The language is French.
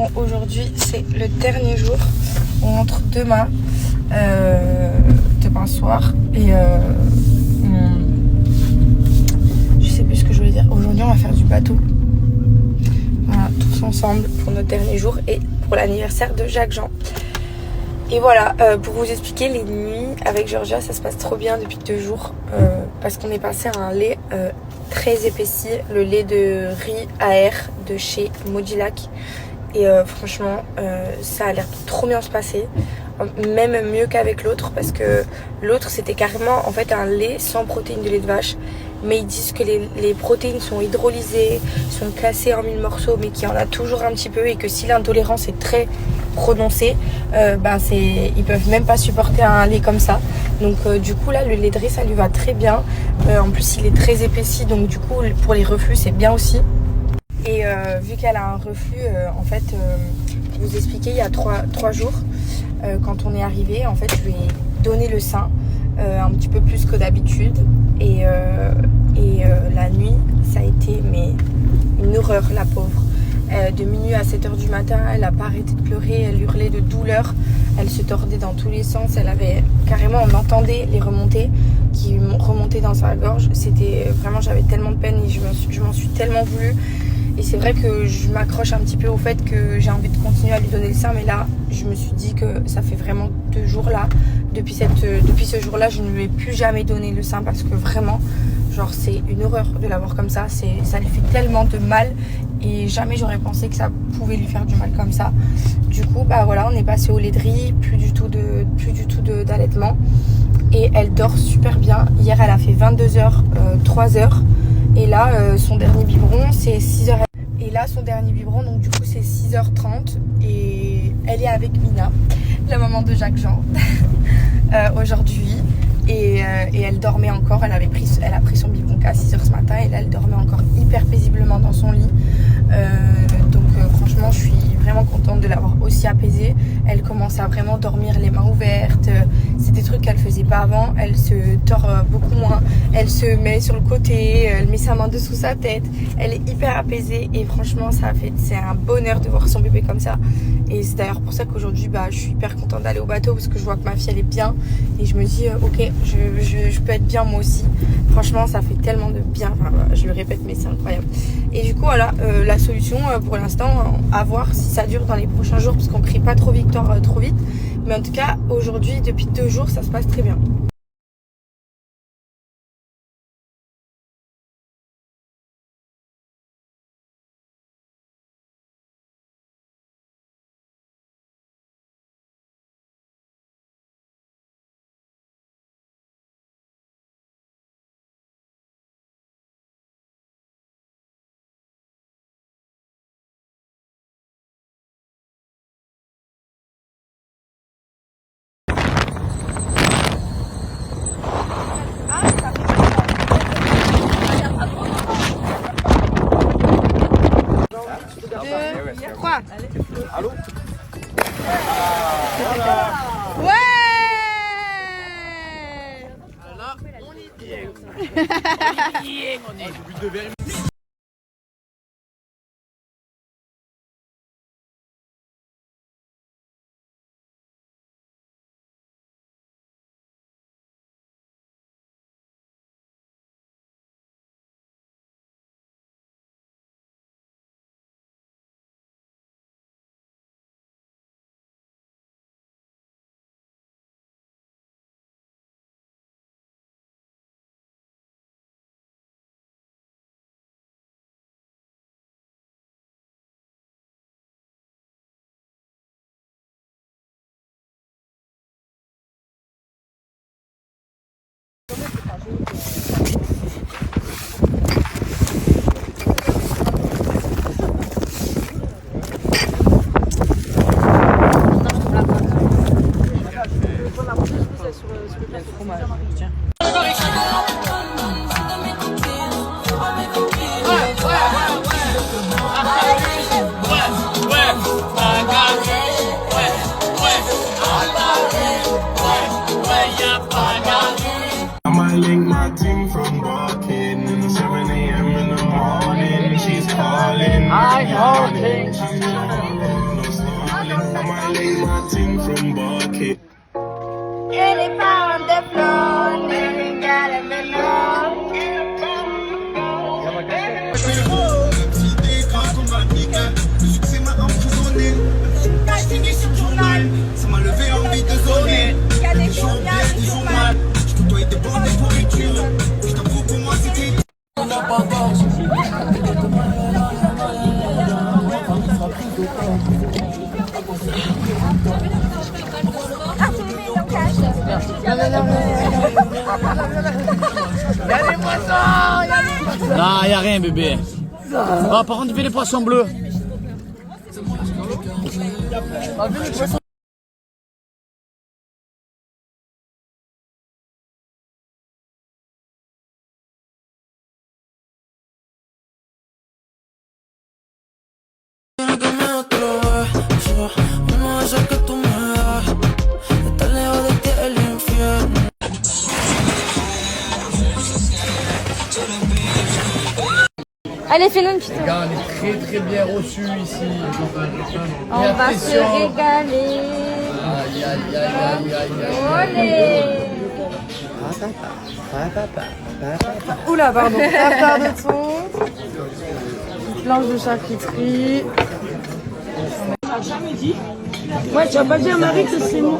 Bon, aujourd'hui c'est le dernier jour. On rentre demain soir et je sais plus ce que je voulais dire. Aujourd'hui on va faire du bateau. Voilà, tous ensemble pour notre dernier jour et pour l'anniversaire de Jacques-Jean. Et voilà, pour vous expliquer, les nuits avec Georgia, ça se passe trop bien depuis 2 jours. Parce qu'on est passé à un lait très épaissi, le lait de riz AR de chez Modilac. Et franchement, ça a l'air de trop bien se passer. Même mieux qu'avec l'autre, parce que l'autre c'était carrément en fait un lait sans protéines de lait de vache. Mais ils disent que les protéines sont hydrolysées, sont cassées en 1000 morceaux, mais qu'il y en a toujours un petit peu, et que si l'intolérance est très prononcée, ils peuvent même pas supporter un lait comme ça. Donc du coup là le lait de riz ça lui va très bien. En plus il est très épaissi, donc du coup pour les reflux c'est bien aussi. Et vu qu'elle a un reflux, en fait, pour vous expliquer, il y a 3 jours, quand on est arrivé, en fait, je lui ai donné le sein un petit peu plus que d'habitude. Et la nuit, ça a été une horreur, la pauvre. De minuit à 7h du matin, elle n'a pas arrêté de pleurer, elle hurlait de douleur, elle se tordait dans tous les sens, elle avait carrément, on entendait les remontées qui remontaient dans sa gorge. C'était vraiment, j'avais tellement de peine et je m'en suis tellement voulu. Et c'est vrai que je m'accroche un petit peu au fait que j'ai envie de continuer à lui donner le sein, mais là je me suis dit que ça fait vraiment 2 jours là, depuis ce jour là je ne lui ai plus jamais donné le sein, parce que vraiment genre c'est une horreur de l'avoir comme ça, ça lui fait tellement de mal et jamais j'aurais pensé que ça pouvait lui faire du mal comme ça. Du coup bah voilà, on est passé au lait de riz, plus du tout d'allaitement, et elle dort super bien. Hier elle a fait 22h, 3h, et là son dernier biberon c'est 6h. Et là son dernier biberon, donc du coup c'est 6h30, et elle est avec Mina, la maman de Jacques-Jean, aujourd'hui. Et elle dormait encore, elle a pris son biberon qu'à 6h ce matin, et là elle dormait encore hyper paisiblement dans son lit. Donc franchement je suis vraiment contente de l'avoir aussi apaisée. Elle commence à vraiment dormir les mains ouvertes, c'est des trucs qu'elle faisait pas avant. Elle se tord beaucoup moins, elle se met sur le côté, elle met sa main dessous sa tête, elle est hyper apaisée, et franchement c'est un bonheur de voir son bébé comme ça. Et c'est d'ailleurs pour ça qu'aujourd'hui je suis hyper contente d'aller au bateau, parce que je vois que ma fille elle est bien, et je me dis ok, je peux être bien moi aussi. Franchement ça fait tellement de bien, enfin, je le répète mais c'est incroyable. Et du coup voilà, la solution pour l'instant, à voir si ça dure dans les prochains jours, parce qu'on crie pas trop victoire trop vite, mais en tout cas aujourd'hui depuis 2 jours ça se passe très bien. Quoi? Allô? Ouais! Alors, on est bien. On est bien. I'ma link my team Elle est pas en déplore, elle est galère maintenant. Ça m'a levé envie de zoner. Il y a des jours bien, des jours mal. Je côtoie des bons des pourritures. Je t'avoue pour moi c'était. Non, y a rien, bébé. Ah, par contre, tu fais les poissons bleus. Allez, fais-nous une petite. Les gars, on est très très bien reçus ici. On va se régaler. Aïe aïe aïe aïe aïe. Olé. Oula, pardon. Tartare de thon. Planche de charcuterie. Ouais, tu vas pas dire Marie que c'est nous.